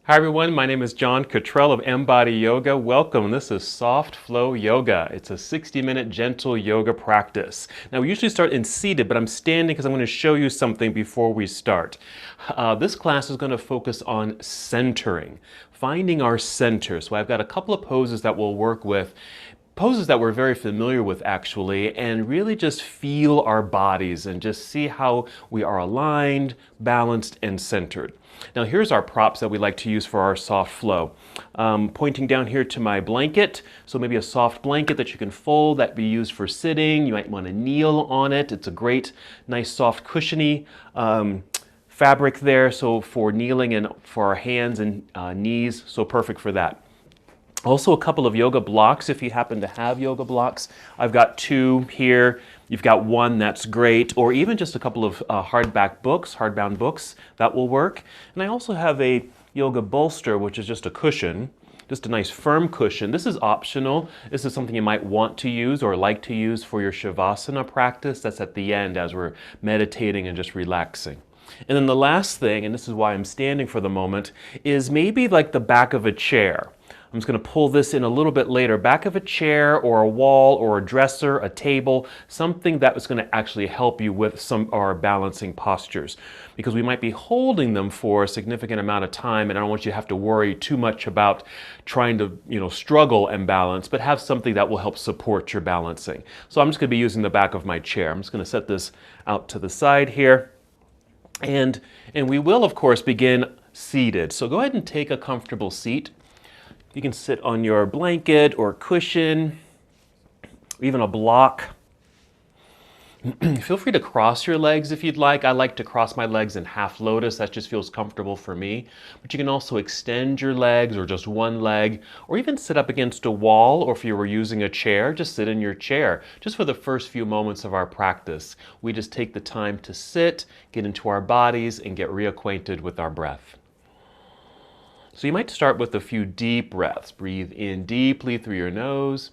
Hi everyone, my name is John Cottrell of MBODY Yoga. Welcome. This is Soft Flow Yoga. It's a 60-minute gentle yoga practice. Now we usually start in seated, but I'm standing because I'm going to show you something before we start. This class is going to focus on centering, finding our center. So I've got a couple of poses that we'll work with. Poses that we're very familiar with actually, and really just feel our bodies and just see how we are aligned, balanced, and centered. Now here's our props that we like to use for our soft flow. Pointing down here to my blanket, so maybe a soft blanket that you can fold that be used for sitting. You might want to kneel on it. It's a great, nice, soft, cushiony fabric there, so for kneeling and for our hands and knees, so perfect for that. Also a couple of yoga blocks if you happen to have yoga blocks. I've got two here. You've got one, that's great. Or even just a couple of hardbound books, that will work. And I also have a yoga bolster, which is just a cushion, just a nice firm cushion. This is optional. This is something you might want to use or like to use for your Shavasana practice. That's at the end as we're meditating and just relaxing. And then the last thing, and this is why I'm standing for the moment, is maybe like the back of a chair. I'm just going to pull this in a little bit later. Back of a chair or a wall or a dresser, a table, something that is going to actually help you with some of our balancing postures. Because we might be holding them for a significant amount of time, and I don't want you to have to worry too much about trying to, struggle and balance, but have something that will help support your balancing. So I'm just going to be using the back of my chair. I'm just going to set this out to the side here. And we will, of course, begin seated. So go ahead and take a comfortable seat. You can sit on your blanket or cushion, or even a block. Feel free to cross your legs if you'd like. I like to cross my legs in half lotus. That just feels comfortable for me. But you can also extend your legs or just one leg, or even sit up against a wall, or if you were using a chair, just sit in your chair. Just for the first few moments of our practice, we just take the time to sit, get into our bodies, and get reacquainted with our breath. So you might start with a few deep breaths. Breathe in deeply through your nose.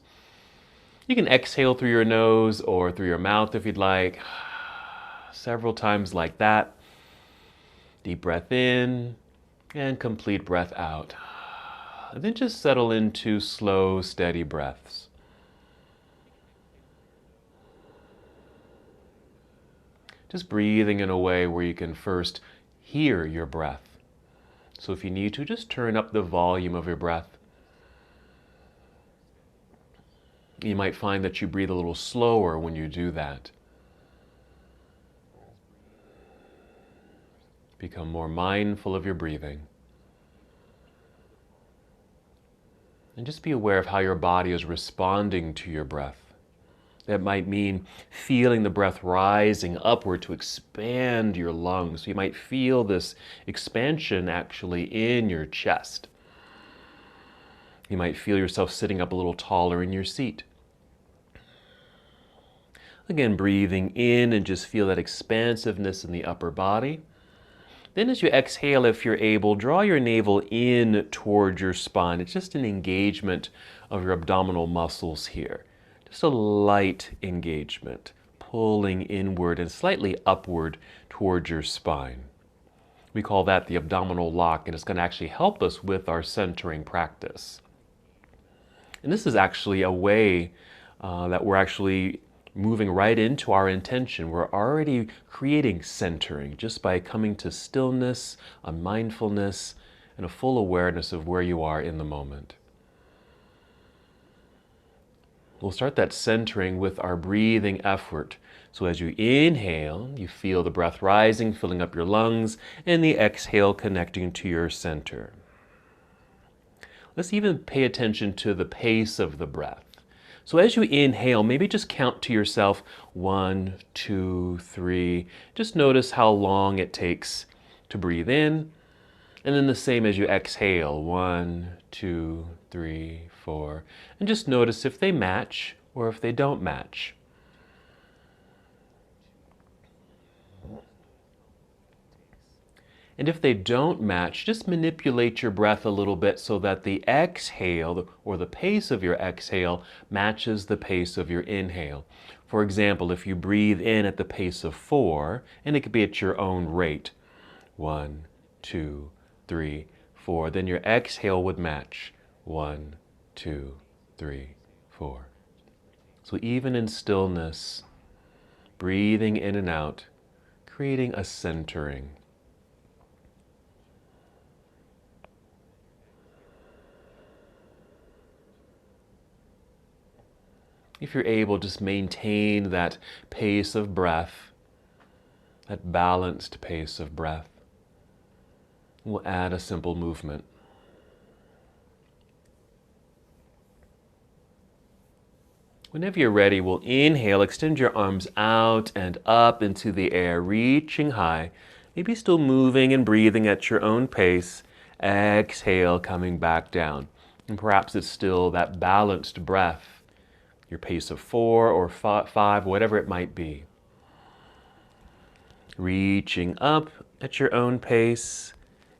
You can exhale through your nose or through your mouth if you'd like. Several times like that. Deep breath in and complete breath out. And then just settle into slow, steady breaths. Just breathing in a way where you can first hear your breath. So if you need to, just turn up the volume of your breath. You might find that you breathe a little slower when you do that. Become more mindful of your breathing. And just be aware of how your body is responding to your breath. That might mean feeling the breath rising upward to expand your lungs. So you might feel this expansion actually in your chest. You might feel yourself sitting up a little taller in your seat. Again, breathing in and just feel that expansiveness in the upper body. Then as you exhale, if you're able, draw your navel in towards your spine. It's just an engagement of your abdominal muscles here. Just a light engagement, pulling inward and slightly upward towards your spine. We call that the abdominal lock, and it's going to actually help us with our centering practice. And this is actually a way that we're actually moving right into our intention. We're already creating centering just by coming to stillness, a mindfulness, and a full awareness of where you are in the moment. We'll start that centering with our breathing effort. So as you inhale, you feel the breath rising, filling up your lungs, and the exhale connecting to your center. Let's even pay attention to the pace of the breath. So as you inhale, maybe just count to yourself 1, 2, 3. Just notice how long it takes to breathe in. And then the same as you exhale, 1, 2, 3, 4. And just notice if they match or if they don't match. And if they don't match, just manipulate your breath a little bit so that the exhale or the pace of your exhale matches the pace of your inhale. For example, if you breathe in at the pace of 4, and it could be at your own rate, 1, 2, 3, 4. Then your exhale would match. 1, 2, 3, 4. So even in stillness, breathing in and out, creating a centering. If you're able, just maintain that pace of breath, that balanced pace of breath. We'll add a simple movement. Whenever you're ready, we'll inhale, extend your arms out and up into the air, reaching high, maybe still moving and breathing at your own pace. Exhale, coming back down. And perhaps it's still that balanced breath, your pace of 4 or 5, whatever it might be. Reaching up at your own pace,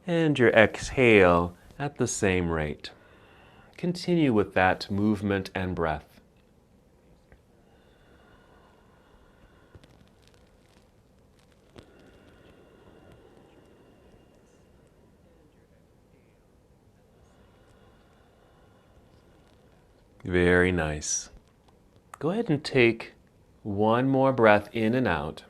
and your exhale at the same rate. Continue with that movement and breath. Very nice. Go ahead and take one more breath in and out.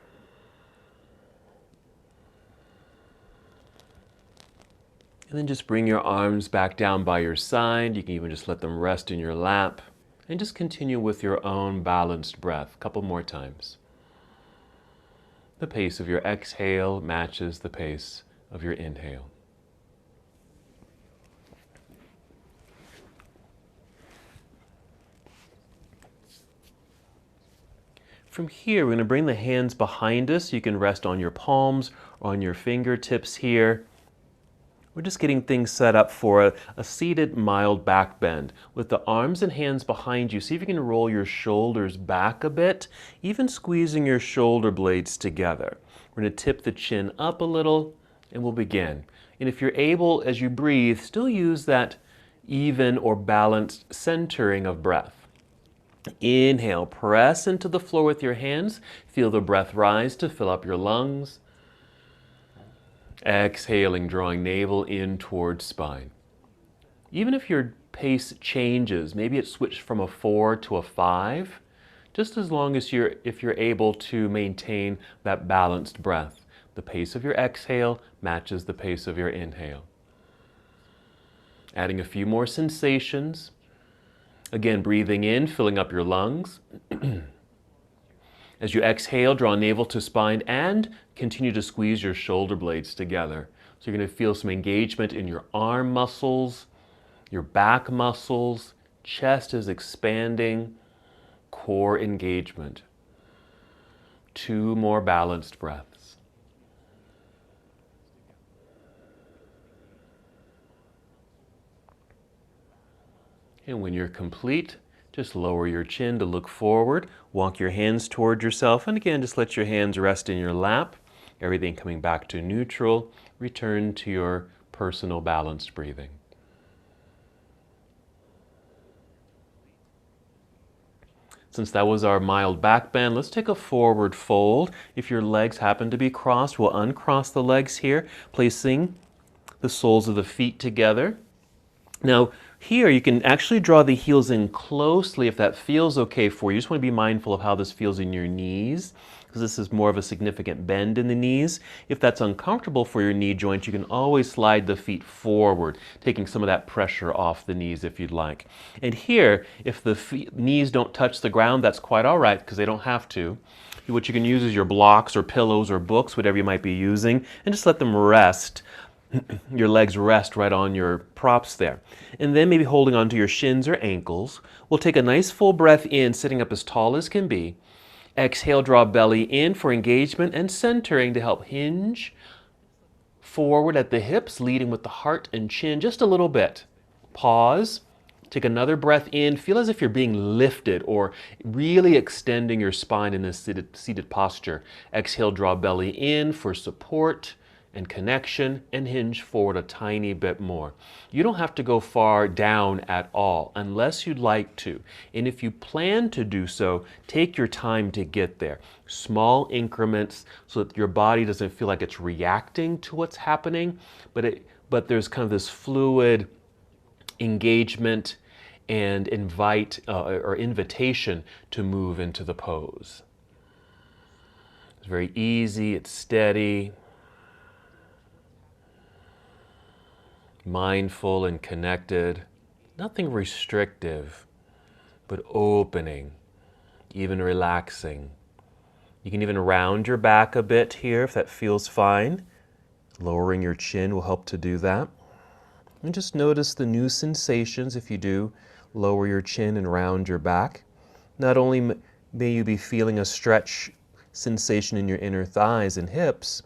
And then just bring your arms back down by your side. You can even just let them rest in your lap. And just continue with your own balanced breath. A couple more times. The pace of your exhale matches the pace of your inhale. From here, we're going to bring the hands behind us. You can rest on your palms or on your fingertips here. We're just getting things set up for a seated mild back bend. With the arms and hands behind you, see if you can roll your shoulders back a bit, even squeezing your shoulder blades together. We're going to tip the chin up a little, and we'll begin. And if you're able, as you breathe, still use that even or balanced centering of breath. Inhale, press into the floor with your hands. Feel the breath rise to fill up your lungs. Exhaling, drawing navel in towards spine. Even if your pace changes, maybe it switched from a 4 to a 5, just as long as if you're able to maintain that balanced breath. The pace of your exhale matches the pace of your inhale. Adding a few more sensations. Again, breathing in, filling up your lungs. As you exhale, draw navel to spine and continue to squeeze your shoulder blades together. So you're going to feel some engagement in your arm muscles, your back muscles, chest is expanding, core engagement. 2 more balanced breaths. And when you're complete, just lower your chin to look forward, walk your hands toward yourself, and again, just let your hands rest in your lap. Everything coming back to neutral. Return to your personal balanced breathing. Since that was our mild back bend, let's take a forward fold. If your legs happen to be crossed, we'll uncross the legs here, placing the soles of the feet together. Now, here you can actually draw the heels in closely if that feels okay for you. You just want to be mindful of how this feels in your knees, because this is more of a significant bend in the knees. If that's uncomfortable for your knee joint, you can always slide the feet forward, taking some of that pressure off the knees if you'd like. And here, if the knees don't touch the ground, that's quite all right, because they don't have to. What you can use is your blocks or pillows or books, whatever you might be using, and just let them rest. Your legs rest right on your props there. And then maybe holding onto your shins or ankles. We'll take a nice full breath in, sitting up as tall as can be. Exhale, draw belly in for engagement and centering to help hinge forward at the hips, leading with the heart and chin just a little bit. Pause. Take another breath in. Feel as if you're being lifted or really extending your spine in this seated posture. Exhale, draw belly in for support and connection, and hinge forward a tiny bit more. You don't have to go far down at all unless you'd like to. And if you plan to do so, take your time to get there. Small increments so that your body doesn't feel like it's reacting to what's happening, but it but there's kind of this fluid engagement and invitation to move into the pose. It's very easy, it's steady, mindful and connected, nothing restrictive, but opening, even relaxing. You can even round your back a bit here if that feels fine. Lowering your chin will help to do that. And just notice the new sensations if you do lower your chin and round your back. Not only may you be feeling a stretch sensation in your inner thighs and hips,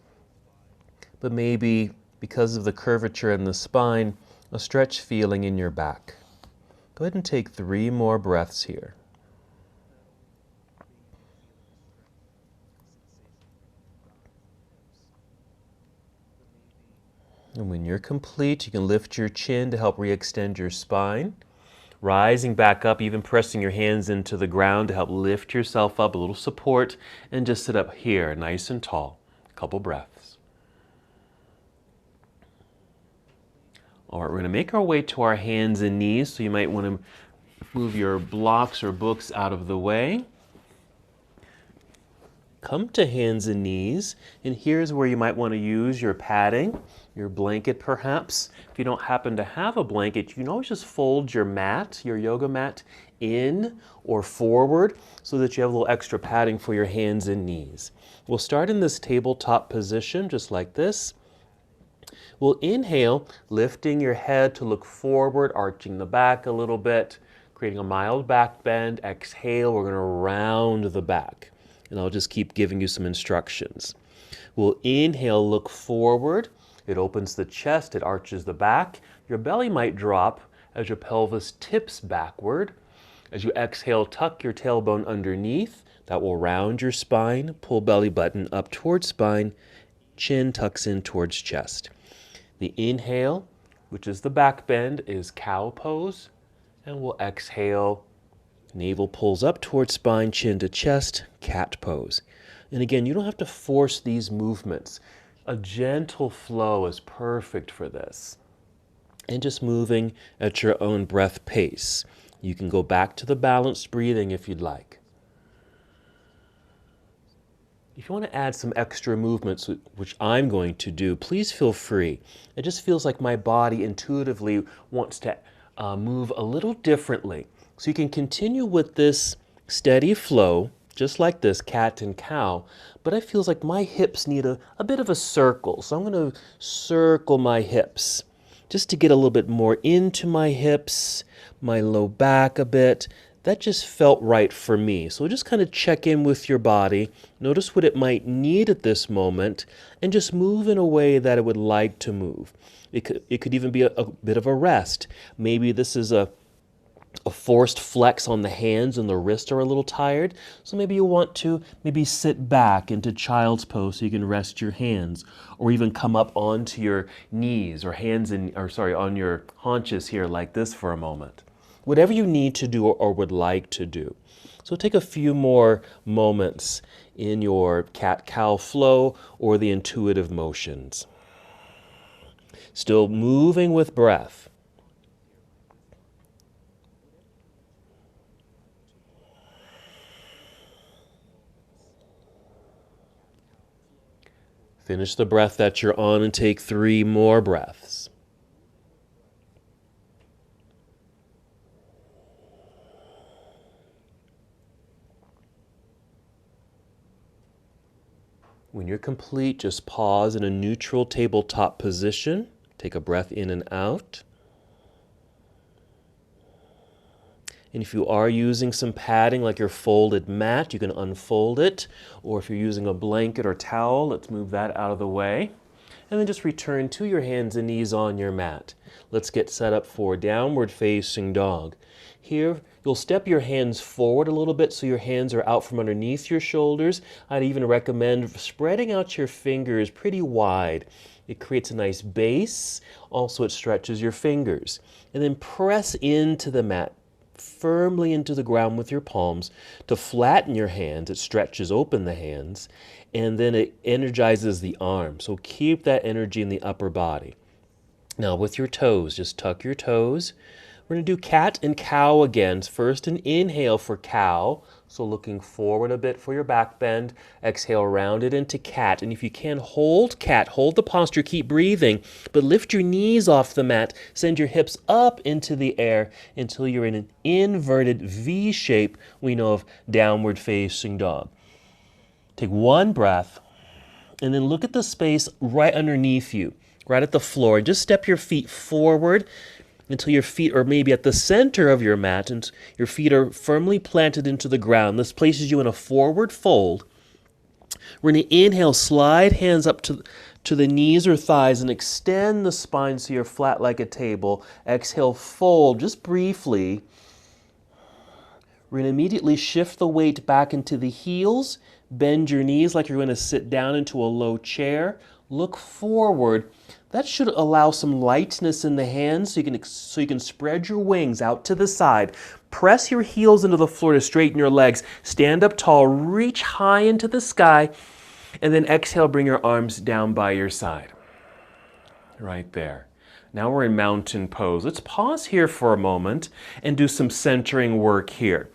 but maybe because of the curvature in the spine, a stretch feeling in your back. Go ahead and take 3 more breaths here. And when you're complete, you can lift your chin to help re-extend your spine. Rising back up, even pressing your hands into the ground to help lift yourself up, a little support, and just sit up here, nice and tall. A couple breaths. All right, we're going to make our way to our hands and knees, so you might want to move your blocks or books out of the way. Come to hands and knees, and here's where you might want to use your padding, your blanket perhaps. If you don't happen to have a blanket, you can always just fold your mat, your yoga mat, in or forward so that you have a little extra padding for your hands and knees. We'll start in this tabletop position, just like this. We'll inhale, lifting your head to look forward, arching the back a little bit, creating a mild back bend. Exhale, we're going to round the back. And I'll just keep giving you some instructions. We'll inhale, look forward. It opens the chest, it arches the back. Your belly might drop as your pelvis tips backward. As you exhale, tuck your tailbone underneath. That will round your spine. Pull belly button up towards spine. Chin tucks in towards chest. The inhale, which is the back bend, is cow pose. And we'll exhale. Navel pulls up towards spine, chin to chest, cat pose. And again, you don't have to force these movements. A gentle flow is perfect for this. And just moving at your own breath pace. You can go back to the balanced breathing if you'd like. If you want to add some extra movements, which I'm going to do, please feel free. It just feels like my body intuitively wants to move a little differently. So you can continue with this steady flow, just like this, cat and cow, but it feels like my hips need a bit of a circle. So I'm going to circle my hips just to get a little bit more into my hips, my low back a bit. That just felt right for me. So just kind of check in with your body, notice what it might need at this moment, and just move in a way that it would like to move. It could even be a bit of a rest. Maybe this is a forced flex on the hands and the wrists are a little tired. So maybe you want to sit back into child's pose so you can rest your hands, or even come up onto your knees or on your haunches here like this for a moment. Whatever you need to do or would like to do. So take a few more moments in your cat-cow flow or the intuitive motions. Still moving with breath. Finish the breath that you're on and take 3 more breaths. When you're complete, just pause in a neutral tabletop position. Take a breath in and out. And if you are using some padding like your folded mat, you can unfold it. Or if you're using a blanket or towel, let's move that out of the way. And then just return to your hands and knees on your mat. Let's get set up for downward facing dog. Here, you'll step your hands forward a little bit so your hands are out from underneath your shoulders. I'd even recommend spreading out your fingers pretty wide. It creates a nice base. Also, it stretches your fingers. And then press into the mat, firmly into the ground with your palms to flatten your hands. It stretches open the hands, and then it energizes the arms. So keep that energy in the upper body. Now with your toes, just tuck your toes. We're going to do cat and cow again. First an inhale for cow, so looking forward a bit for your back bend. Exhale, round it into cat. And if you can, hold cat, hold the posture, keep breathing, but lift your knees off the mat. Send your hips up into the air until you're in an inverted V shape we know of downward facing dog. Take one breath, and then look at the space right underneath you, right at the floor. Just step your feet forward until your feet are maybe at the center of your mat and your feet are firmly planted into the ground. This places you in a forward fold. We're going to inhale, slide hands up to the knees or thighs and extend the spine so you're flat like a table. Exhale, fold just briefly. We're going to immediately shift the weight back into the heels. Bend your knees like you're going to sit down into a low chair. Look forward. That should allow some lightness in the hands so you can spread your wings out to the side. Press your heels into the floor to straighten your legs. Stand up tall, reach high into the sky, and then exhale, bring your arms down by your side. Right there. Now we're in mountain pose. Let's pause here for a moment and do some centering work here.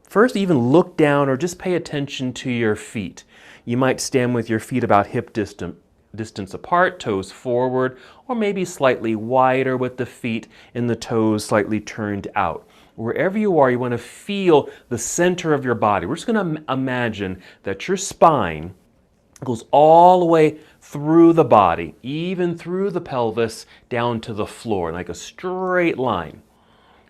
First, even look down or just pay attention to your feet. You might stand with your feet about hip distance apart, toes forward, or maybe slightly wider with the feet and the toes slightly turned out. Wherever you are, you want to feel the center of your body. We're just going to imagine that your spine goes all the way through the body, even through the pelvis, down to the floor, like a straight line.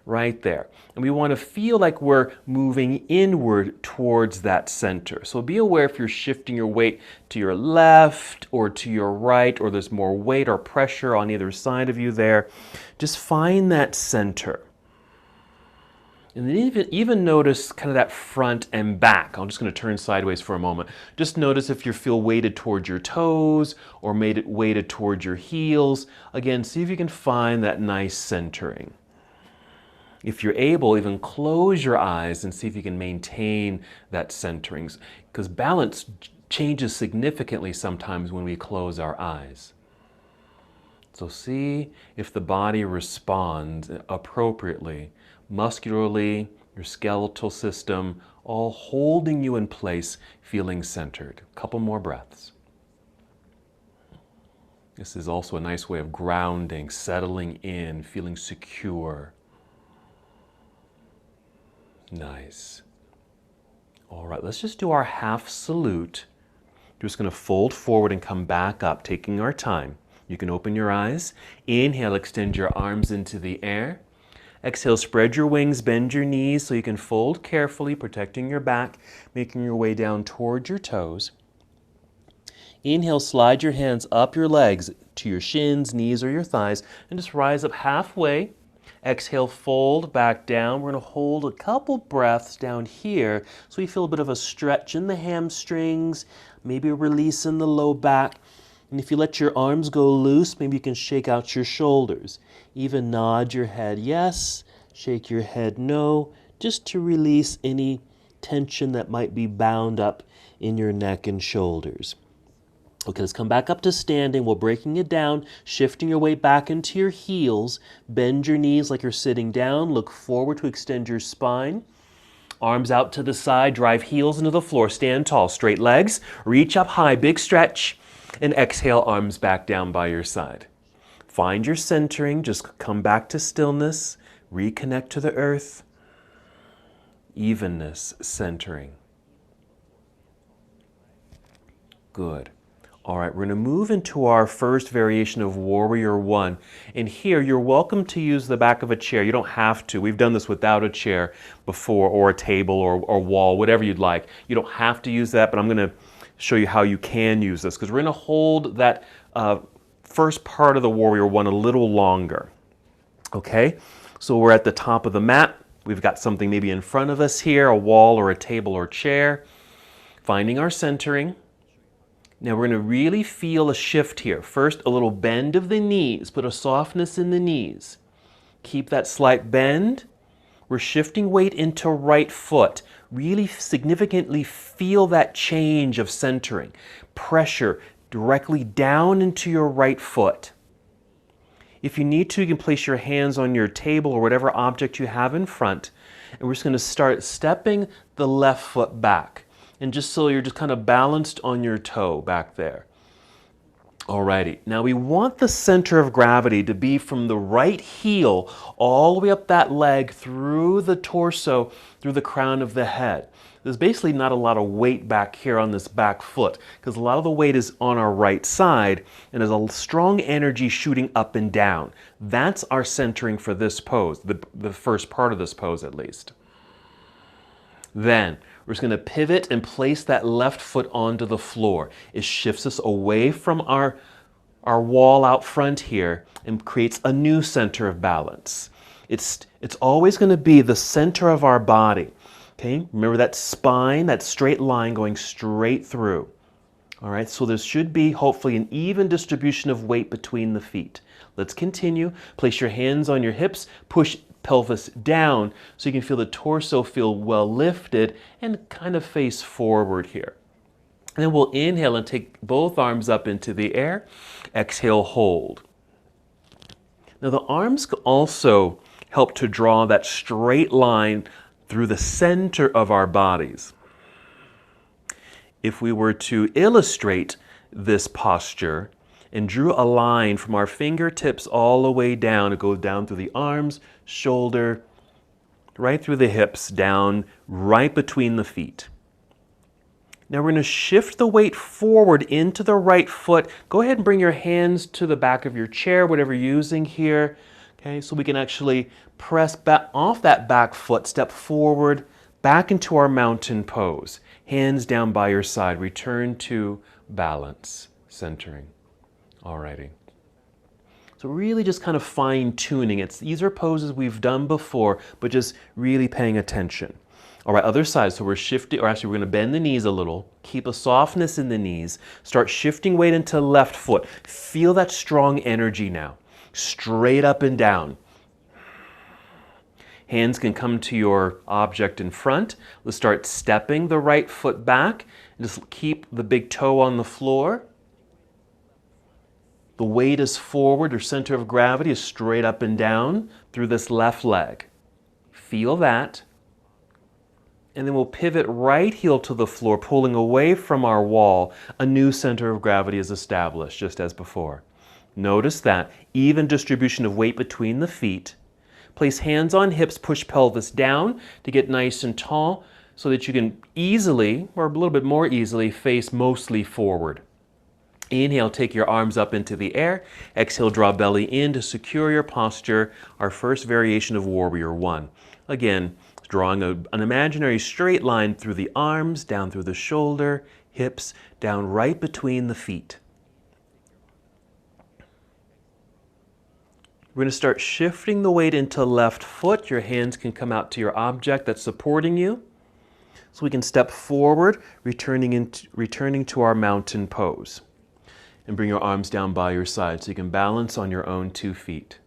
Right there. And we want to feel like we're moving inward towards that center. So be aware if you're shifting your weight to your left or to your right, or there's more weight or pressure on either side of you there. Just find that center. And then even notice kind of that front and back. I'm just going to turn sideways for a moment. Just notice if you feel weighted towards your toes or weighted towards your heels. Again, see if you can find that nice centering. If you're able, even close your eyes and see if you can maintain that centering, because balance changes significantly sometimes when we close our eyes. So see if the body responds appropriately, muscularly, your skeletal system, all holding you in place, feeling centered. A couple more breaths. This is also a nice way of grounding, settling in, feeling secure. Nice. All right, let's just do our half salute. We're just going to fold forward and come back up, taking our time. You can open your eyes. Inhale, extend your arms into the air. Exhale, spread your wings, bend your knees so you can fold carefully, protecting your back, making your way down towards your toes. Inhale, slide your hands up your legs to your shins, knees, or your thighs, and just rise up halfway. Exhale, fold back down. We're going to hold a couple breaths down here so you feel a bit of a stretch in the hamstrings, maybe a release in the low back. And if you let your arms go loose, maybe you can shake out your shoulders. Even nod your head yes, shake your head no, just to release any tension that might be bound up in your neck and shoulders. Okay, let's come back up to standing. We're breaking it down, shifting your weight back into your heels. Bend your knees like you're sitting down. Look forward to extend your spine. Arms out to the side, drive heels into the floor. Stand tall, straight legs. Reach up high, big stretch. And exhale, arms back down by your side. Find your centering. Just come back to stillness. Reconnect to the earth. Evenness, centering. Good. All right, we're going to move into our first variation of Warrior One. And here, you're welcome to use the back of a chair. You don't have to. We've done this without a chair before, or a table, or wall, whatever you'd like. You don't have to use that, but I'm going to show you how you can use this, because we're going to hold that first part of the Warrior One a little longer. Okay, so we're at the top of the mat. We've got something maybe in front of us here, a wall or a table or chair. Finding our centering. Now we're going to really feel a shift here. First, a little bend of the knees. Put a softness in the knees. Keep that slight bend. We're shifting weight into right foot. Really significantly feel that change of centering. Pressure directly down into your right foot. If you need to, you can place your hands on your table or whatever object you have in front. And we're just going to start stepping the left foot back. And just so you're just kind of balanced on your toe back there. Alrighty, now we want the center of gravity to be from the right heel all the way up that leg through the torso, through the crown of the head. There's basically not a lot of weight back here on this back foot because a lot of the weight is on our right side and there's a strong energy shooting up and down. That's our centering for this pose, the first part of this pose at least. Then we're just going to pivot and place that left foot onto the floor. It shifts us away from our wall out front here and creates a new center of balance. It's always going to be the center of our body. Okay? Remember that spine, that straight line going straight through. All right, so there should be hopefully an even distribution of weight between the feet. Let's continue. Place your hands on your hips, push pelvis down so you can feel the torso feel well lifted and kind of face forward here. And then we'll inhale and take both arms up into the air. Exhale, hold. Now the arms also help to draw that straight line through the center of our bodies. If we were to illustrate this posture and drew a line from our fingertips all the way down, it goes down through the arms, shoulder, right through the hips, down right between the feet. Now we're going to shift the weight forward into the right foot. Go ahead and bring your hands to the back of your chair, whatever you're using here. Okay, so we can actually press back off that back foot, step forward, back into our mountain pose. Hands down by your side. Return to balance, centering. Alrighty. So really just kind of fine-tuning it. These are poses we've done before, but just really paying attention. All right, other side. So we're shifting, or actually we're going to bend the knees a little. Keep a softness in the knees. Start shifting weight into left foot. Feel that strong energy now. Straight up and down. Hands can come to your object in front. Let's start stepping the right foot back. Just keep the big toe on the floor. The weight is forward, or center of gravity is straight up and down through this left leg. Feel that. And then we'll pivot right heel to the floor, pulling away from our wall. A new center of gravity is established, just as before. Notice that even distribution of weight between the feet. Place hands on hips, push pelvis down to get nice and tall so that you can easily, or a little bit more easily, face mostly forward. Inhale, take your arms up into the air. Exhale, draw belly in to secure your posture. Our first variation of Warrior One. Again, drawing an imaginary straight line through the arms, down through the shoulder, hips, down right between the feet. We're going to start shifting the weight into left foot. Your hands can come out to your object that's supporting you. So we can step forward, returning to our mountain pose. And bring your arms down by your side so you can balance on your own 2 feet.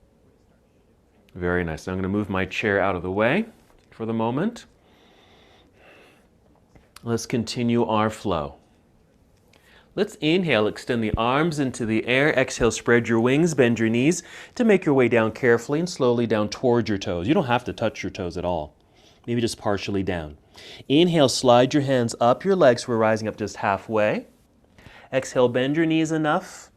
Very nice. Now I'm going to move my chair out of the way for the moment. Let's continue our flow. Let's inhale, extend the arms into the air. Exhale, spread your wings, bend your knees to make your way down carefully and slowly down towards your toes. You don't have to touch your toes at all. Maybe just partially down. Inhale, slide your hands up your legs. We're rising up just halfway. Exhale, bend your knees enough.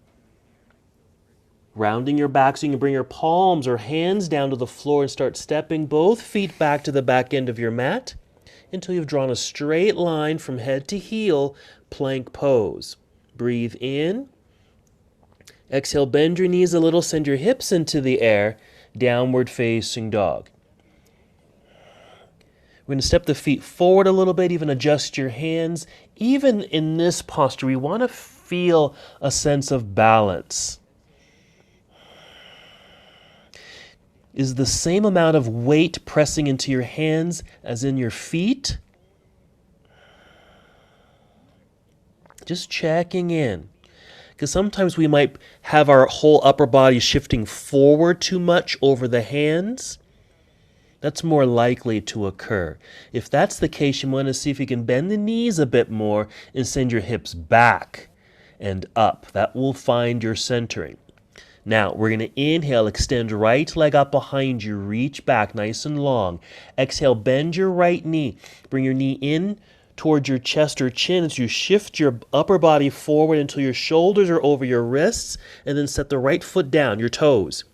Rounding your back so you can bring your palms or hands down to the floor and start stepping both feet back to the back end of your mat until you've drawn a straight line from head to heel, plank pose. Breathe in. Exhale, bend your knees a little, send your hips into the air, downward facing dog. We're going to step the feet forward a little bit, even adjust your hands. Even in this posture, we want to feel a sense of balance. Is the same amount of weight pressing into your hands as in your feet? Just checking in. Because sometimes we might have our whole upper body shifting forward too much over the hands. That's more likely to occur. If that's the case, you want to see if you can bend the knees a bit more and send your hips back and up. That will find your centering. Now, we're going to inhale, extend right leg up behind you, reach back nice and long. Exhale, bend your right knee. Bring your knee in towards your chest or chin as you shift your upper body forward until your shoulders are over your wrists, and then set the right foot down, your toes.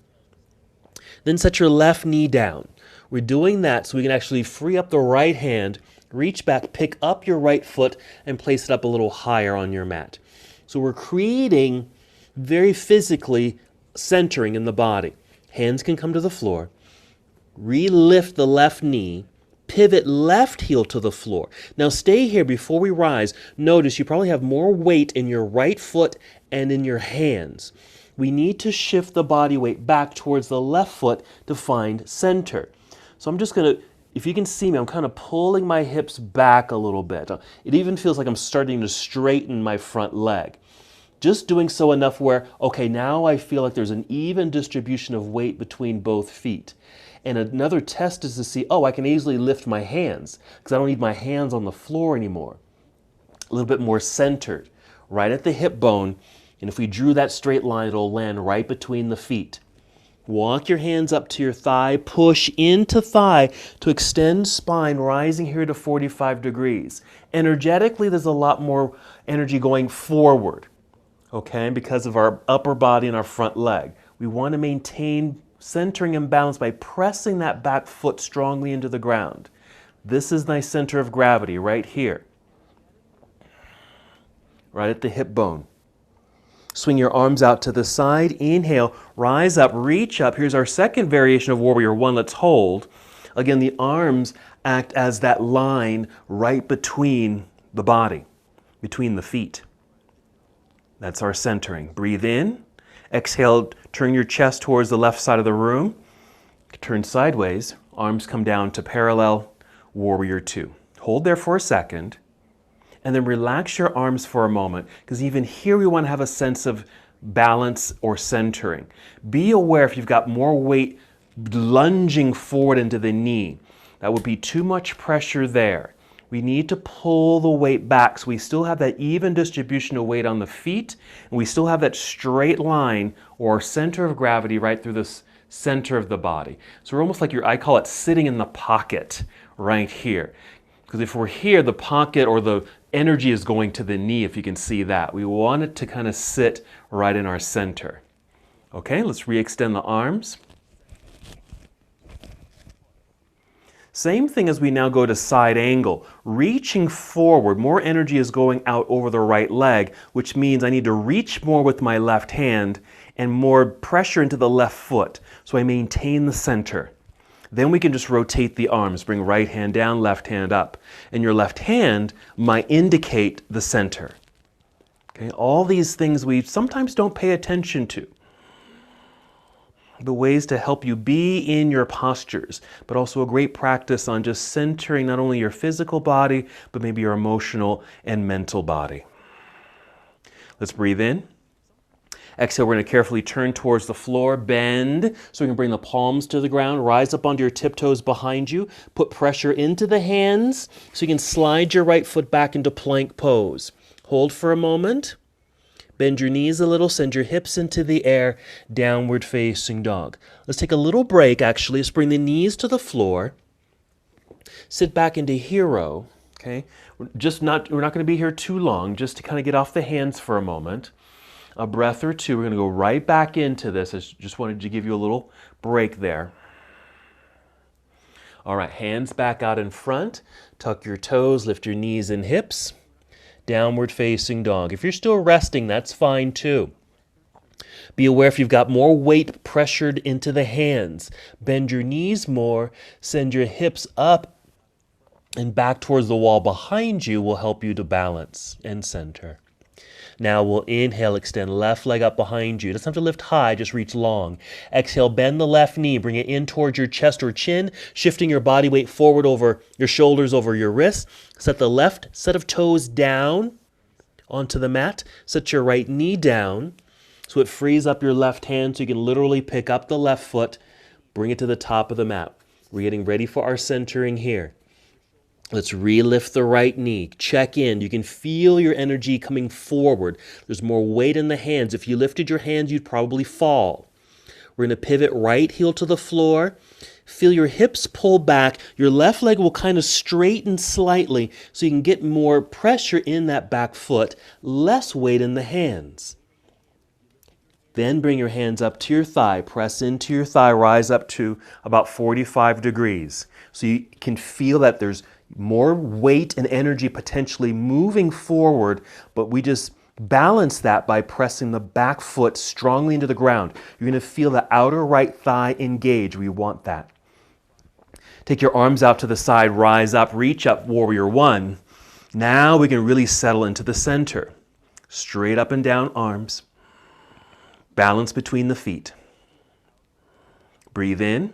Then set your left knee down. We're doing that so we can actually free up the right hand, reach back, pick up your right foot, and place it up a little higher on your mat. So we're creating very physically centering in the body. Hands can come to the floor. Relift the left knee. Pivot left heel to the floor. Now stay here before we rise. Notice you probably have more weight in your right foot and in your hands. We need to shift the body weight back towards the left foot to find center. So I'm just going to, if you can see me, I'm kind of pulling my hips back a little bit. It even feels like I'm starting to straighten my front leg. Just doing so enough where, okay, now I feel like there's an even distribution of weight between both feet. And another test is to see, oh, I can easily lift my hands because I don't need my hands on the floor anymore. A little bit more centered, right at the hip bone. And if we drew that straight line, it'll land right between the feet. Walk your hands up to your thigh, push into thigh to extend spine, rising here to 45 degrees. Energetically, there's a lot more energy going forward. Okay, because of our upper body and our front leg. We want to maintain centering and balance by pressing that back foot strongly into the ground. This is my center of gravity right here, right at the hip bone. Swing your arms out to the side. Inhale, rise up, reach up. Here's our second variation of Warrior One. Let's hold. Again, the arms act as that line right between the body, between the feet. That's our centering. Breathe in. Exhale, turn your chest towards the left side of the room. Turn sideways. Arms come down to parallel. Warrior Two. Hold there for a second. And then relax your arms for a moment, because even here we want to have a sense of balance or centering. Be aware if you've got more weight lunging forward into the knee. That would be too much pressure there. We need to pull the weight back so we still have that even distribution of weight on the feet, and we still have that straight line or center of gravity right through the center of the body. So we're almost like I call it sitting in the pocket right here. Because if we're here, the pocket or the energy is going to the knee, if you can see that. We want it to kind of sit right in our center. Okay, let's re-extend the arms. Same thing as we now go to side angle. Reaching forward, more energy is going out over the right leg, which means I need to reach more with my left hand and more pressure into the left foot, so I maintain the center. Then we can just rotate the arms, bring right hand down, left hand up. And your left hand might indicate the center. Okay, all these things we sometimes don't pay attention to. The ways to help you be in your postures, but also a great practice on just centering not only your physical body, but maybe your emotional and mental body. Let's breathe in. Exhale, we're going to carefully turn towards the floor, bend, so we can bring the palms to the ground, rise up onto your tiptoes behind you, put pressure into the hands, so you can slide your right foot back into plank pose. Hold for a moment. Bend your knees a little, send your hips into the air, downward facing dog. Let's take a little break, actually. Let's bring the knees to the floor. Sit back into hero, okay? We're not going to be here too long, just to kind of get off the hands for a moment. A breath or two. We're going to go right back into this. I just wanted to give you a little break there. All right, hands back out in front. Tuck your toes, lift your knees and hips. Downward facing dog. If you're still resting, that's fine too. Be aware if you've got more weight pressured into the hands. Bend your knees more, send your hips up and back towards the wall behind you will help you to balance and center. Now we'll inhale, extend left leg up behind you. It doesn't have to lift high, just reach long. Exhale, bend the left knee, bring it in towards your chest or chin, shifting your body weight forward over your shoulders, over your wrists. Set the left set of toes down onto the mat. Set your right knee down so it frees up your left hand so you can literally pick up the left foot, bring it to the top of the mat. We're getting ready for our centering here. Let's relift the right knee. Check in. You can feel your energy coming forward. There's more weight in the hands. If you lifted your hands, you'd probably fall. We're going to pivot right heel to the floor. Feel your hips pull back. Your left leg will kind of straighten slightly so you can get more pressure in that back foot, less weight in the hands. Then bring your hands up to your thigh. Press into your thigh. Rise up to about 45 degrees. So you can feel that there's more weight and energy potentially moving forward, but we just balance that by pressing the back foot strongly into the ground. You're going to feel the outer right thigh engage. We want that. Take your arms out to the side, rise up, reach up, warrior one. Now we can really settle into the center. Straight up and down arms. Balance between the feet. Breathe in.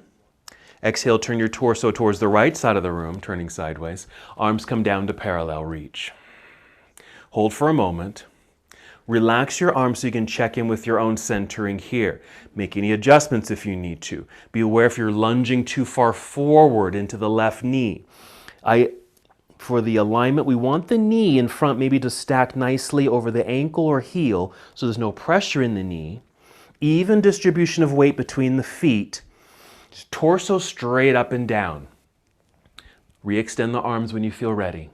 Exhale, turn your torso towards the right side of the room, turning sideways. Arms come down to parallel reach. Hold for a moment. Relax your arms so you can check in with your own centering here. Make any adjustments if you need to. Be aware if you're lunging too far forward into the left knee. For the alignment, we want the knee in front maybe to stack nicely over the ankle or heel so there's no pressure in the knee. Even distribution of weight between the feet. Just torso straight up and down. Re-extend the arms when you feel ready.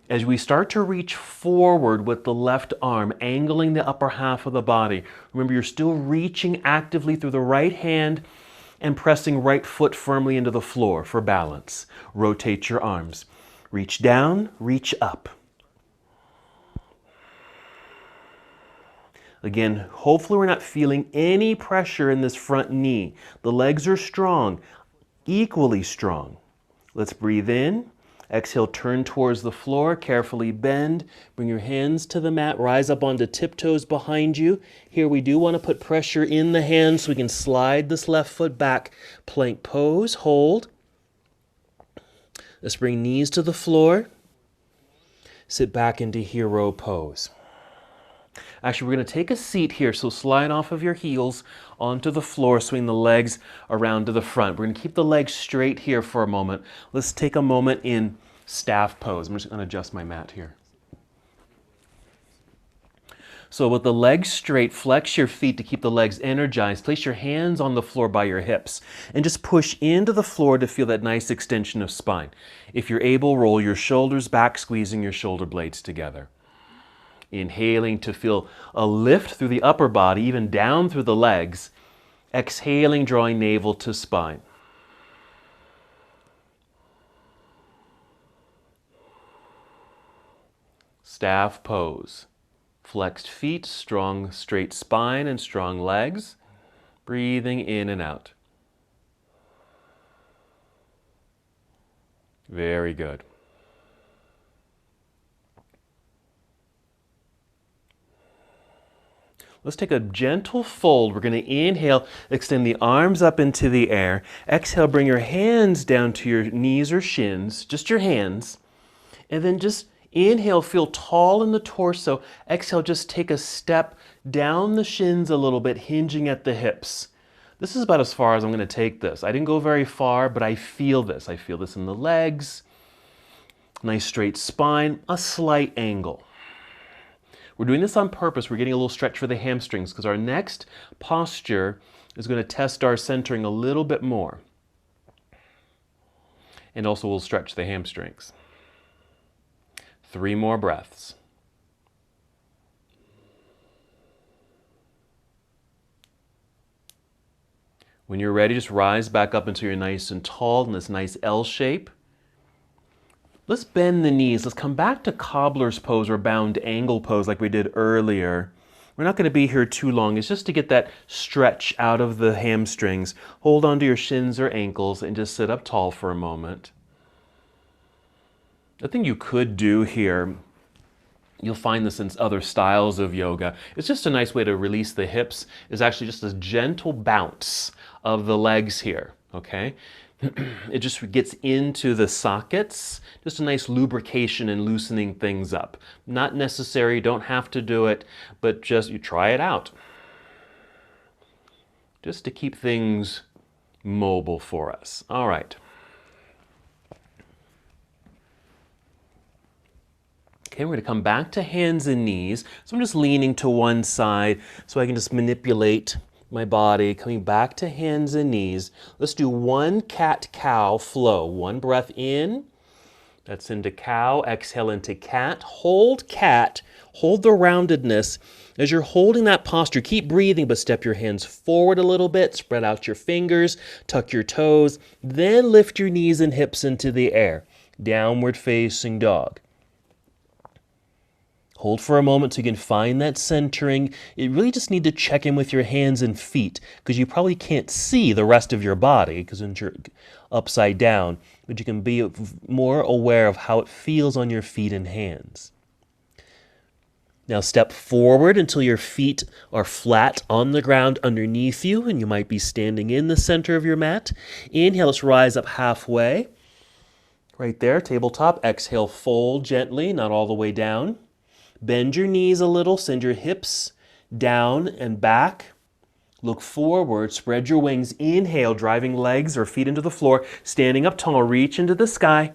As we start to reach forward with the left arm, angling the upper half of the body, remember you're still reaching actively through the right hand and pressing right foot firmly into the floor for balance. Rotate your arms. Reach down, reach up. Again, hopefully we're not feeling any pressure in this front knee. The legs are strong, equally strong. Let's breathe in. Exhale, turn towards the floor, carefully bend. Bring your hands to the mat, rise up onto tiptoes behind you. Here we do want to put pressure in the hands so we can slide this left foot back. Plank pose, hold. Let's bring knees to the floor. Sit back into hero pose. Actually, we're going to take a seat here, so slide off of your heels onto the floor, swing the legs around to the front. We're going to keep the legs straight here for a moment. Let's take a moment in staff pose. I'm just going to adjust my mat here. So with the legs straight, flex your feet to keep the legs energized. Place your hands on the floor by your hips and just push into the floor to feel that nice extension of spine. If you're able, roll your shoulders back, squeezing your shoulder blades together. Inhaling to feel a lift through the upper body, even down through the legs. Exhaling, drawing navel to spine. Staff pose. Flexed feet, strong straight spine and strong legs. Breathing in and out. Very good. Let's take a gentle fold. We're going to inhale, extend the arms up into the air. Exhale, bring your hands down to your knees or shins, just your hands. And then just inhale, feel tall in the torso. Exhale, just take a step down the shins a little bit, hinging at the hips. This is about as far as I'm going to take this. I didn't go very far, but I feel this. I feel this in the legs. Nice straight spine, a slight angle. We're doing this on purpose. We're getting a little stretch for the hamstrings because our next posture is going to test our centering a little bit more. And also we'll stretch the hamstrings. 3 more breaths. When you're ready, just rise back up until you're nice and tall in this nice L shape. Let's bend the knees. Let's come back to cobbler's pose or bound angle pose like we did earlier. We're not going to be here too long. It's just to get that stretch out of the hamstrings. Hold onto your shins or ankles and just sit up tall for a moment. The thing you could do here, you'll find this in other styles of yoga, it's just a nice way to release the hips, is actually just a gentle bounce of the legs here, okay? It just gets into the sockets, just a nice lubrication and loosening things up. Not necessary, don't have to do it, but just you try it out. Just to keep things mobile for us. All right. Okay, we're going to come back to hands and knees. So I'm just leaning to one side so I can just manipulate my body, coming back to hands and knees. Let's do one cat-cow flow. One breath in. That's into cow. Exhale into cat. Hold cat. Hold the roundedness. As you're holding that posture, keep breathing, but step your hands forward a little bit. Spread out your fingers. Tuck your toes. Then lift your knees and hips into the air. Downward facing dog. Hold for a moment so you can find that centering. You really just need to check in with your hands and feet because you probably can't see the rest of your body because you're upside down, but you can be more aware of how it feels on your feet and hands. Now step forward until your feet are flat on the ground underneath you, and you might be standing in the center of your mat. Inhale, let's rise up halfway. Right there, tabletop. Exhale, fold gently, not all the way down. Bend your knees a little, send your hips down and back. Look forward, spread your wings. Inhale, driving legs or feet into the floor. Standing up tall, reach into the sky.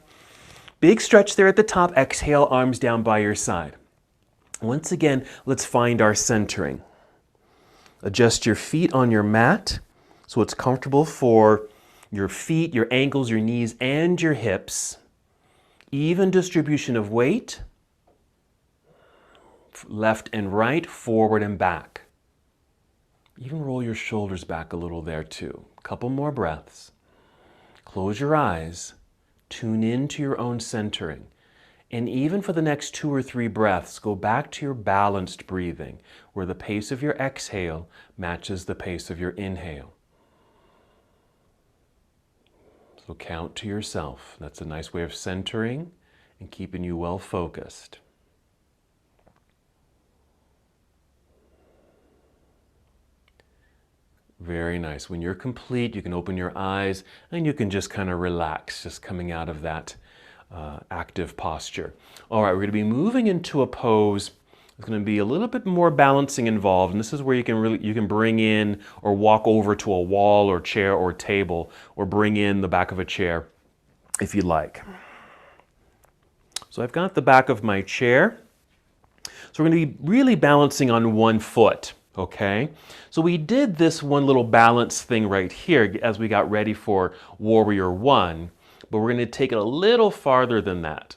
Big stretch there at the top. Exhale, arms down by your side. Once again, let's find our centering. Adjust your feet on your mat so it's comfortable for your feet, your ankles, your knees, and your hips. Even distribution of weight. Left and right, forward and back. Even roll your shoulders back a little there too. Couple more breaths. Close your eyes. Tune into your own centering. And even for the next 2 or 3 breaths, go back to your balanced breathing, where the pace of your exhale matches the pace of your inhale. So count to yourself. That's a nice way of centering and keeping you well focused. Very nice. When you're complete, you can open your eyes and you can just kind of relax, just coming out of that active posture. All right, we're going to be moving into a pose. It's going to be a little bit more balancing involved, and this is where you can bring in or walk over to a wall or chair or table, or bring in the back of a chair if you'd like. So I've got the back of my chair. So we're going to be really balancing on one foot. Okay, so we did this one little balance thing right here as we got ready for Warrior 1, but we're going to take it a little farther than that.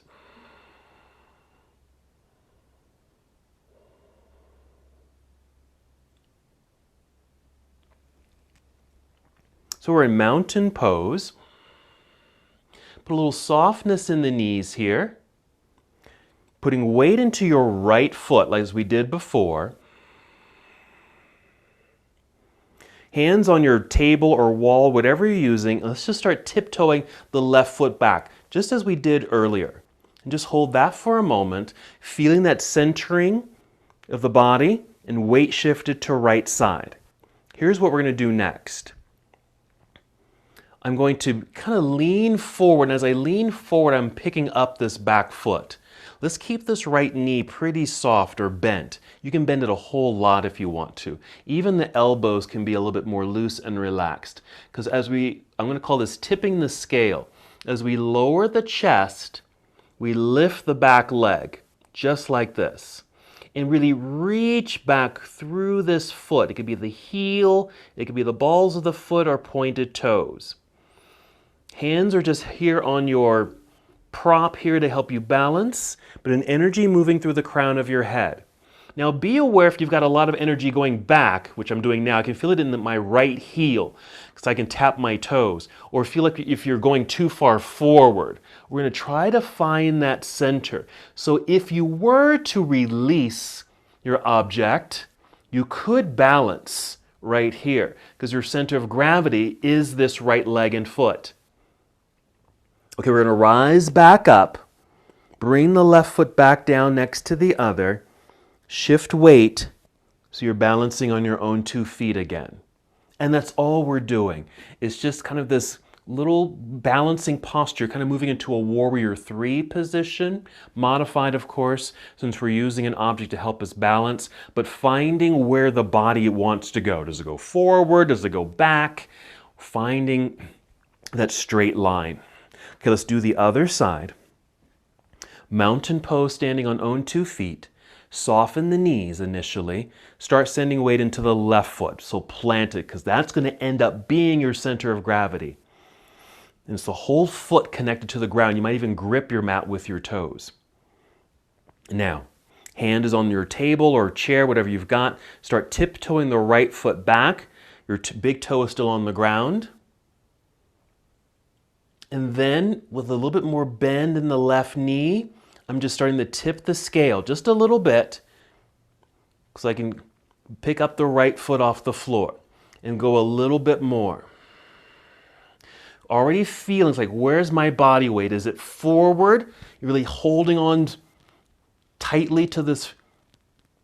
So we're in mountain pose. Put a little softness in the knees here. Putting weight into your right foot, like as we did before. Hands on your table or wall, whatever you're using. Let's just start tiptoeing the left foot back, just as we did earlier. And just hold that for a moment, feeling that centering of the body and weight shifted to right side. Here's what we're going to do next. I'm going to kind of lean forward, and as I lean forward, I'm picking up this back foot. Let's keep this right knee pretty soft or bent. You can bend it a whole lot if you want to. Even the elbows can be a little bit more loose and relaxed. Because I'm going to call this tipping the scale. As we lower the chest, we lift the back leg, just like this. And really reach back through this foot. It could be the heel, it could be the balls of the foot or pointed toes. Hands are just here on your prop here to help you balance, but an energy moving through the crown of your head. Now be aware if you've got a lot of energy going back, which I'm doing now. I can feel it in my right heel because I can tap my toes, or feel like if you're going too far forward. We're going to try to find that center. So if you were to release your object, you could balance right here because your center of gravity is this right leg and foot. Okay, we're going to rise back up, bring the left foot back down next to the other, shift weight so you're balancing on your own 2 feet again. And that's all we're doing. It's just kind of this little balancing posture, kind of moving into a Warrior 3 position, modified of course, since we're using an object to help us balance, but finding where the body wants to go. Does it go forward? Does it go back? Finding that straight line. Okay, let's do the other side. Mountain pose standing on own 2 feet. Soften the knees initially. Start sending weight into the left foot. So plant it, because that's going to end up being your center of gravity. And it's the whole foot connected to the ground. You might even grip your mat with your toes. Now, hand is on your table or chair, whatever you've got. Start tiptoeing the right foot back. Your big toe is still on the ground. And then, with a little bit more bend in the left knee, I'm just starting to tip the scale just a little bit so I can pick up the right foot off the floor and go a little bit more. Already feeling like, where's my body weight? Is it forward? You're really holding on tightly to this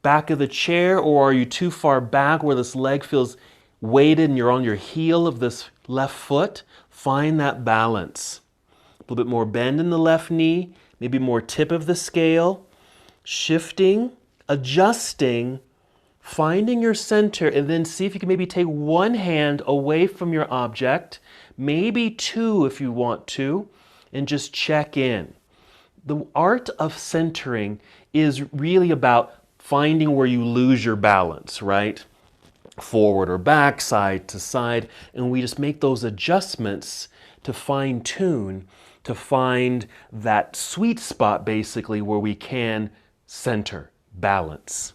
back of the chair, or are you too far back where this leg feels weighted and you're on your heel of this left foot? Find that balance. A little bit more bend in the left knee, maybe more tip of the scale, shifting, adjusting, finding your center, and then see if you can maybe take one hand away from your object, maybe 2 if you want to, and just check in. The art of centering is really about finding where you lose your balance, right? Forward or back, side to side, and we just make those adjustments to fine tune, to find that sweet spot basically where we can center, balance.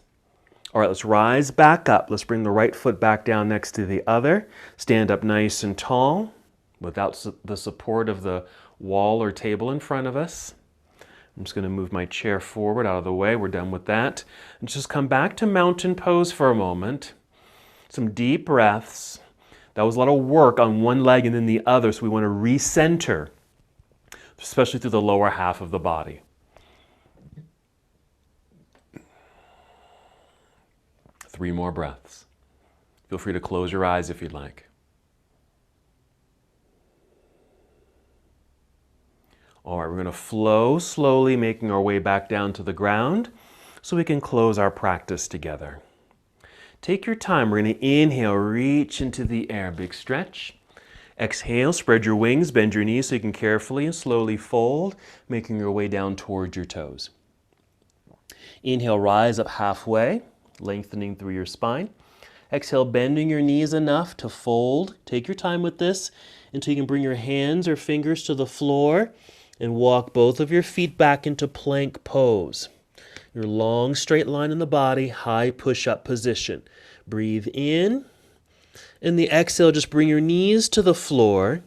All right, let's rise back up. Let's bring the right foot back down next to the other. Stand up nice and tall without the support of the wall or table in front of us. I'm just going to move my chair forward out of the way. We're done with that. And just come back to mountain pose for a moment. Some deep breaths. That was a lot of work on one leg and then the other, so we want to recenter, especially through the lower half of the body. Three more breaths. Feel free to close your eyes if you'd like. All right, we're going to flow slowly, making our way back down to the ground so we can close our practice together. Take your time. We're going to inhale, reach into the air, big stretch. Exhale, spread your wings, bend your knees so you can carefully and slowly fold, making your way down towards your toes. Inhale, rise up halfway, lengthening through your spine. Exhale, bending your knees enough to fold. Take your time with this until you can bring your hands or fingers to the floor and walk both of your feet back into plank pose. Your long straight line in the body, high push-up position. Breathe in. In the exhale, just bring your knees to the floor.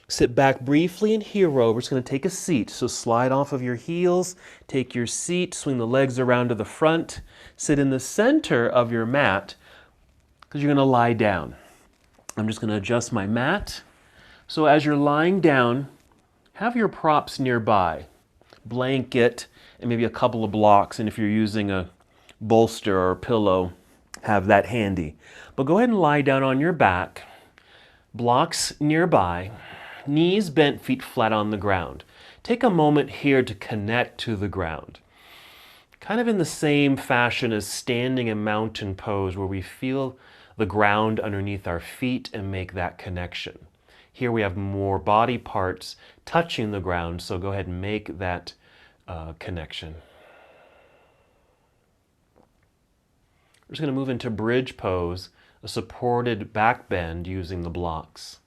Sit back briefly in hero. We're just going to take a seat. So slide off of your heels, take your seat, swing the legs around to the front. Sit in the center of your mat because you're going to lie down. I'm just going to adjust my mat. So as you're lying down, have your props nearby. Blanket and maybe a couple of blocks. And if you're using a bolster or a pillow, have that handy. But go ahead and lie down on your back. Blocks nearby. Knees bent, feet flat on the ground. Take a moment here to connect to the ground. Kind of in the same fashion as standing in mountain pose where we feel the ground underneath our feet and make that connection. Here we have more body parts touching the ground, so go ahead and make that connection. We're just going to move into bridge pose, a supported back bend using the blocks.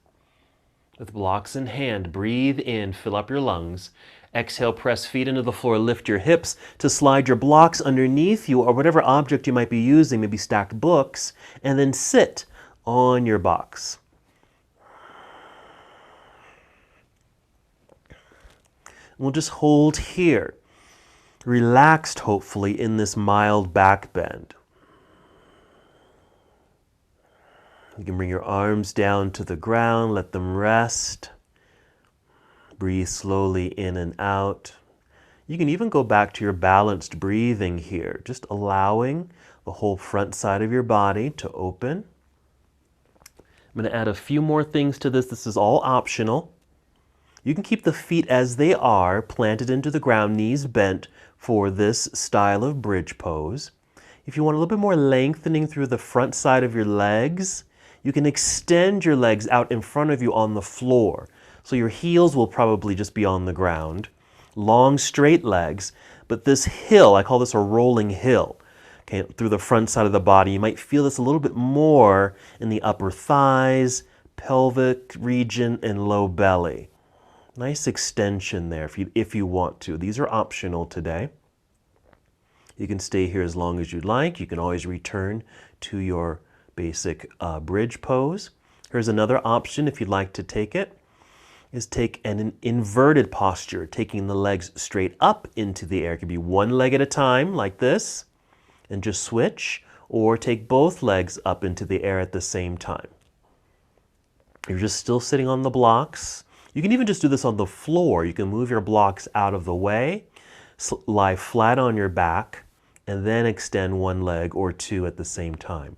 With blocks in hand, breathe in, fill up your lungs. Exhale, press feet into the floor, lift your hips to slide your blocks underneath you or whatever object you might be using, maybe stacked books, and then sit on your box. We'll just hold here, relaxed hopefully in this mild back bend. You can bring your arms down to the ground, let them rest. Breathe slowly in and out. You can even go back to your balanced breathing here, just allowing the whole front side of your body to open. I'm going to add a few more things to this. This is all optional. You can keep the feet as they are, planted into the ground, knees bent for this style of bridge pose. If you want a little bit more lengthening through the front side of your legs, you can extend your legs out in front of you on the floor. So your heels will probably just be on the ground. long straight legs, but this hill, I call this a rolling hill, okay, through the front side of the body. You might feel this a little bit more in the upper thighs, pelvic region, and low belly. Nice extension there if you want to. These are optional today. You can stay here as long as you'd like. You can always return to your basic bridge pose. Here's another option if you'd like to take it, is take an inverted posture, taking the legs straight up into the air. It could be one leg at a time like this, and just switch, or take both legs up into the air at the same time. You're just still sitting on the blocks. You can even just do this on the floor. You can move your blocks out of the way, lie flat on your back, and then extend one leg or two at the same time.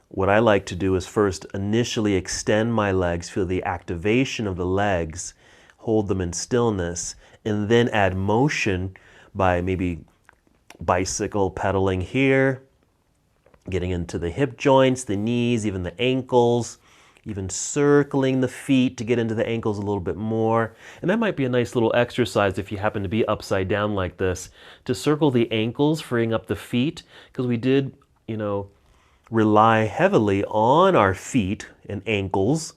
What I like to do is first initially extend my legs, feel the activation of the legs, hold them in stillness, and then add motion by maybe bicycle pedaling here, getting into the hip joints, the knees, even the ankles, even circling the feet to get into the ankles a little bit more. And that might be a nice little exercise if you happen to be upside down like this, to circle the ankles, freeing up the feet, because we did, rely heavily on our feet and ankles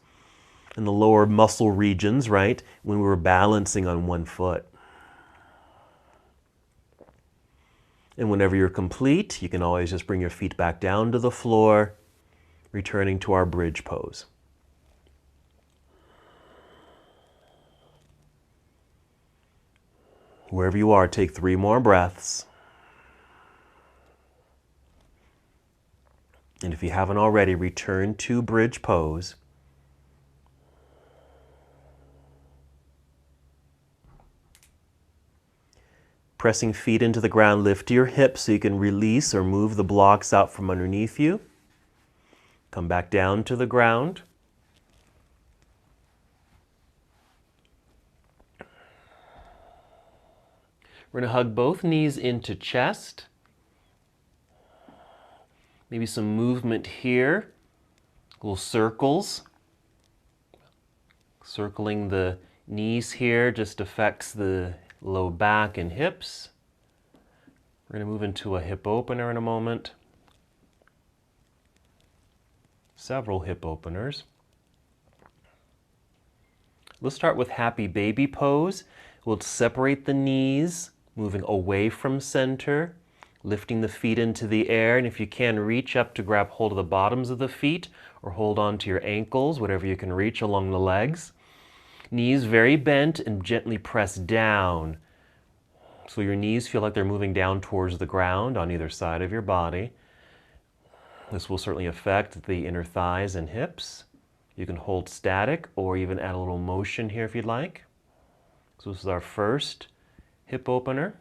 and the lower muscle regions, right, when we were balancing on one foot. And whenever you're complete, you can always just bring your feet back down to the floor, returning to our bridge pose. Wherever you are, take 3 more breaths. And if you haven't already, return to bridge pose. Pressing feet into the ground, lift your hips so you can release or move the blocks out from underneath you. Come back down to the ground. We're going to hug both knees into chest. Maybe some movement here, little circles. Circling the knees here just affects the low back and hips. We're going to move into a hip opener in a moment. Several hip openers. Let's start with happy baby pose. We'll separate the knees, moving away from center, lifting the feet into the air, and if you can, reach up to grab hold of the bottoms of the feet or hold on to your ankles, whatever you can reach along the legs. Knees very bent and gently press down. So your knees feel like they're moving down towards the ground on either side of your body. This will certainly affect the inner thighs and hips. You can hold static or even add a little motion here if you'd like. So this is our first hip opener.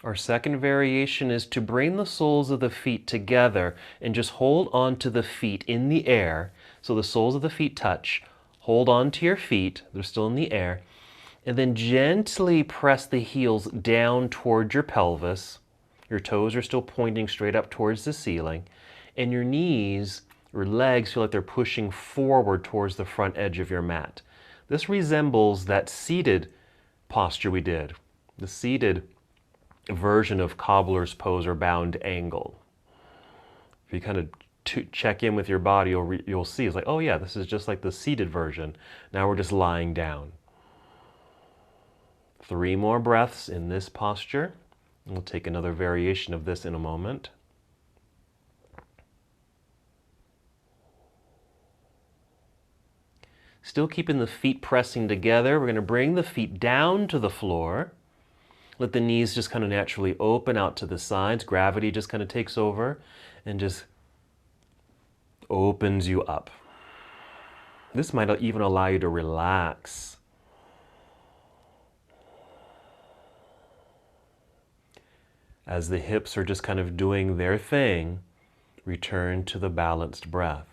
Our second variation is to bring the soles of the feet together and just hold on to the feet in the air. So the soles of the feet touch. Hold on to your feet, they're still in the air, and then gently press the heels down towards your pelvis. Your toes are still pointing straight up towards the ceiling, and your knees or legs feel like they're pushing forward towards the front edge of your mat. This resembles that seated posture we did, the seated version of cobbler's pose or bound angle. If you kind of check in with your body, you'll see it's like, oh yeah, this is just like the seated version. Now we're just lying down. 3 more breaths in this posture. We'll take another variation of this in a moment. Still keeping the feet pressing together, we're going to bring the feet down to the floor. Let the knees just kind of naturally open out to the sides. Gravity just kind of takes over and just opens you up. This might even allow you to relax. As the hips are just kind of doing their thing, return to the balanced breath.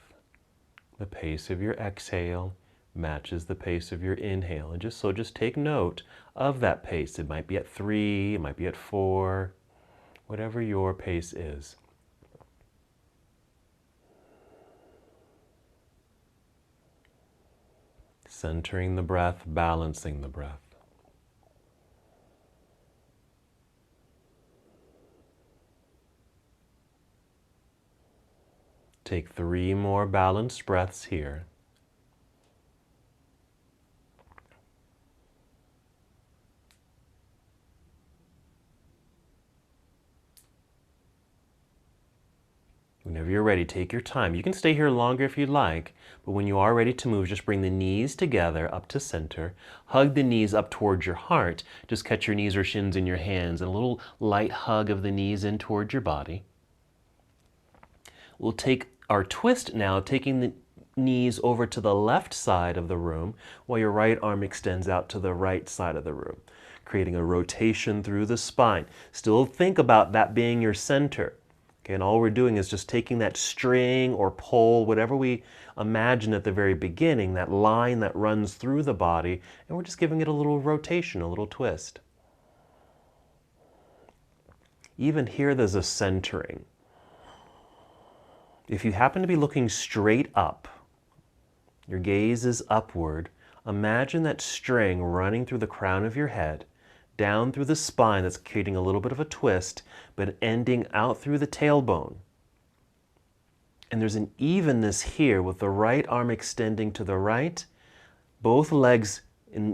The pace of your exhale matches the pace of your inhale. And just take note of that pace. It might be at 3, it might be at 4. whatever your pace is. Centering the breath, balancing the breath. Take 3 more balanced breaths here. Whenever you're ready, take your time. You can stay here longer if you'd like, but when you are ready to move, just bring the knees together up to center. Hug the knees up towards your heart. Just catch your knees or shins in your hands and a little light hug of the knees in towards your body. We'll take our twist now, taking the knees over to the left side of the room while your right arm extends out to the right side of the room, creating a rotation through the spine. Still think about that being your center. Okay, and all we're doing is just taking that string or pole, whatever we imagine at the very beginning, that line that runs through the body, and we're just giving it a little rotation, a little twist. Even here, there's a centering. If you happen to be looking straight up, your gaze is upward, imagine that string running through the crown of your head, down through the spine that's creating a little bit of a twist, but ending out through the tailbone. And there's an evenness here with the right arm extending to the right, both legs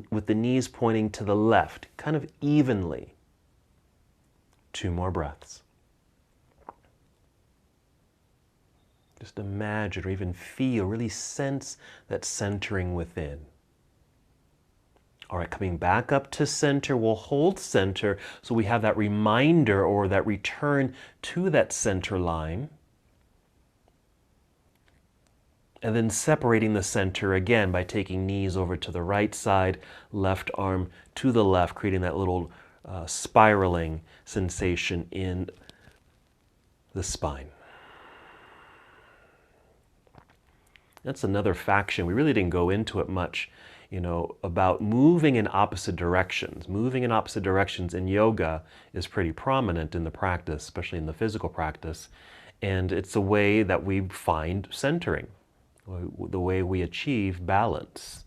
with the knees pointing to the left, kind of evenly. 2 more breaths. Just imagine or even feel, really sense that centering within. All right, coming back up to center, we'll hold center so we have that reminder or that return to that center line. And then separating the center again by taking knees over to the right side, left arm to the left, creating that little spiraling sensation in the spine. That's another faction. We really didn't go into it much, about moving in opposite directions. Moving in opposite directions in yoga is pretty prominent in the practice, especially in the physical practice. And it's a way that we find centering, the way we achieve balance.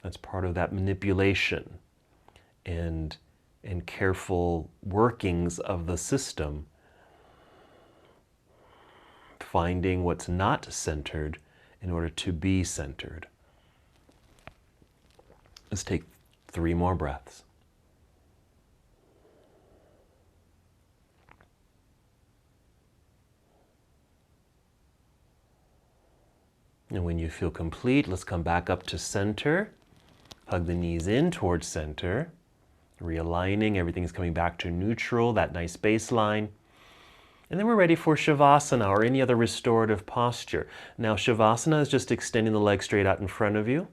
That's part of that manipulation and careful workings of the system. Finding what's not centered in order to be centered. Let's take 3 more breaths. And when you feel complete, let's come back up to center. Hug the knees in towards center. Realigning, everything's coming back to neutral, that nice baseline. And then we're ready for Shavasana or any other restorative posture. Now, Shavasana is just extending the legs straight out in front of you.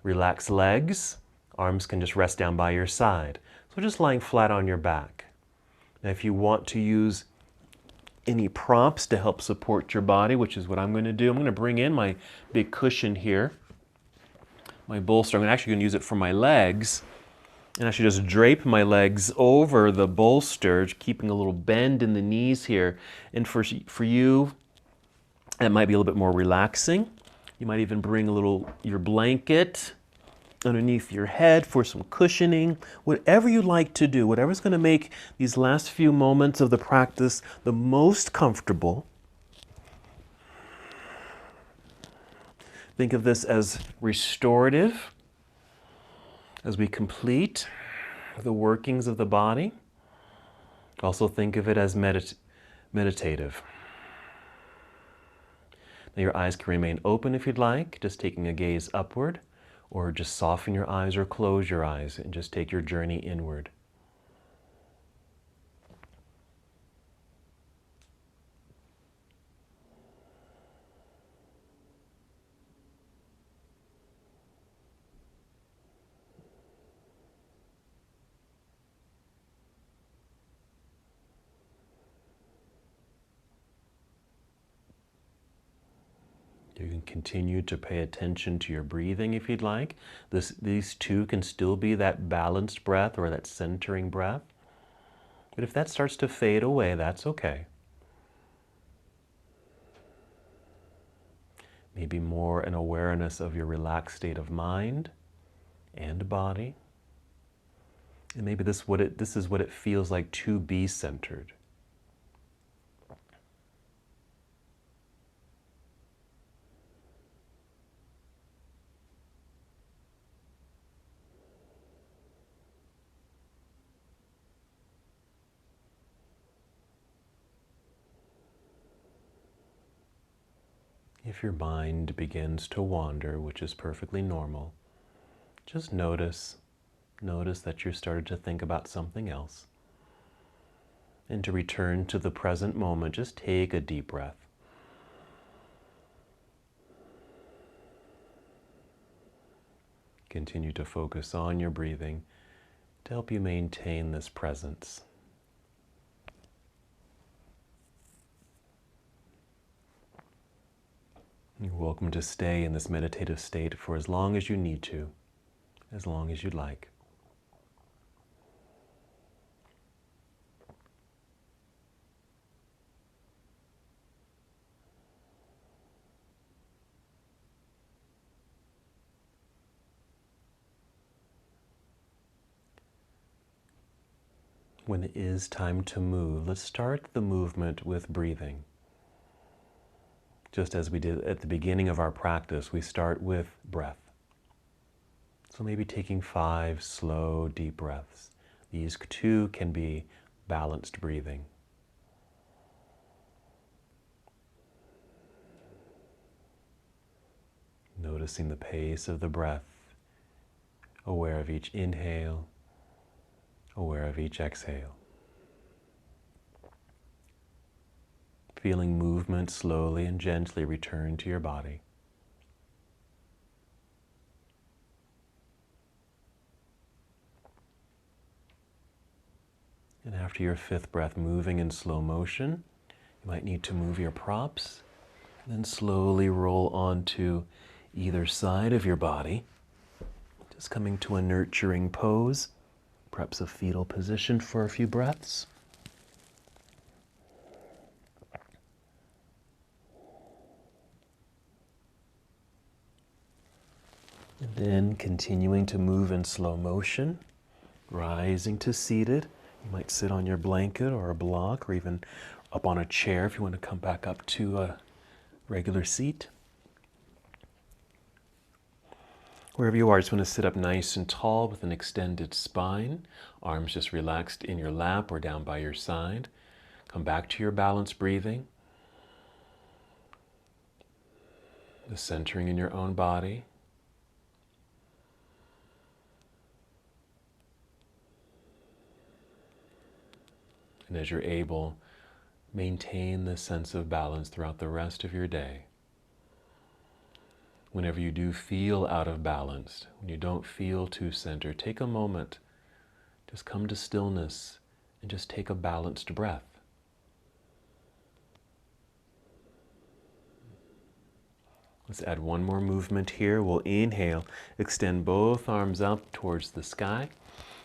Relax legs. Arms can just rest down by your side. So just lying flat on your back. Now, if you want to use any props to help support your body, which is what I'm going to do, I'm going to bring in my big cushion here, my bolster. I'm actually going to use it for my legs. And I should just drape my legs over the bolster, keeping a little bend in the knees here. And for you, that might be a little bit more relaxing. You might even bring your blanket underneath your head for some cushioning. Whatever you like to do, whatever's going to make these last few moments of the practice the most comfortable. Think of this as restorative. As we complete the workings of the body, also think of it as meditative. Now your eyes can remain open if you'd like, just taking a gaze upward, or just soften your eyes or close your eyes and just take your journey inward. You can continue to pay attention to your breathing if you'd like. These 2 can still be that balanced breath or that centering breath. But if that starts to fade away, that's okay. Maybe more an awareness of your relaxed state of mind and body. And maybe this is what it feels like to be centered. If your mind begins to wander, which is perfectly normal, just notice that you're started to think about something else. And to return to the present moment, just take a deep breath. Continue to focus on your breathing to help you maintain this presence. You're welcome to stay in this meditative state for as long as you need to, as long as you'd like. When it is time to move, let's start the movement with breathing. Just as we did at the beginning of our practice, we start with breath. So maybe taking 5 slow, deep breaths. These too can be balanced breathing. Noticing the pace of the breath, aware of each inhale, aware of each exhale. Feeling movement slowly and gently return to your body. And after your 5th breath, moving in slow motion, you might need to move your props, and then slowly roll onto either side of your body, just coming to a nurturing pose, perhaps a fetal position for a few breaths. And then continuing to move in slow motion, rising to seated. You might sit on your blanket or a block or even up on a chair if you want to come back up to a regular seat. Wherever you are, just want to sit up nice and tall with an extended spine. Arms just relaxed in your lap or down by your side. Come back to your balanced breathing. The centering in your own body. And as you're able, maintain this sense of balance throughout the rest of your day. Whenever you do feel out of balance, when you don't feel too centered, take a moment, just come to stillness and just take a balanced breath. Let's add one more movement here. We'll inhale, extend both arms up towards the sky.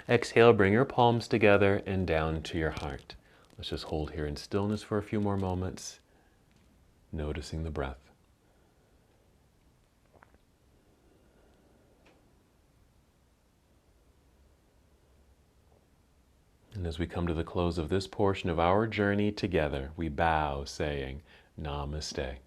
Exhale, bring your palms together and down to your heart. Let's just hold here in stillness for a few more moments, noticing the breath. And as we come to the close of this portion of our journey together, we bow saying, Namaste.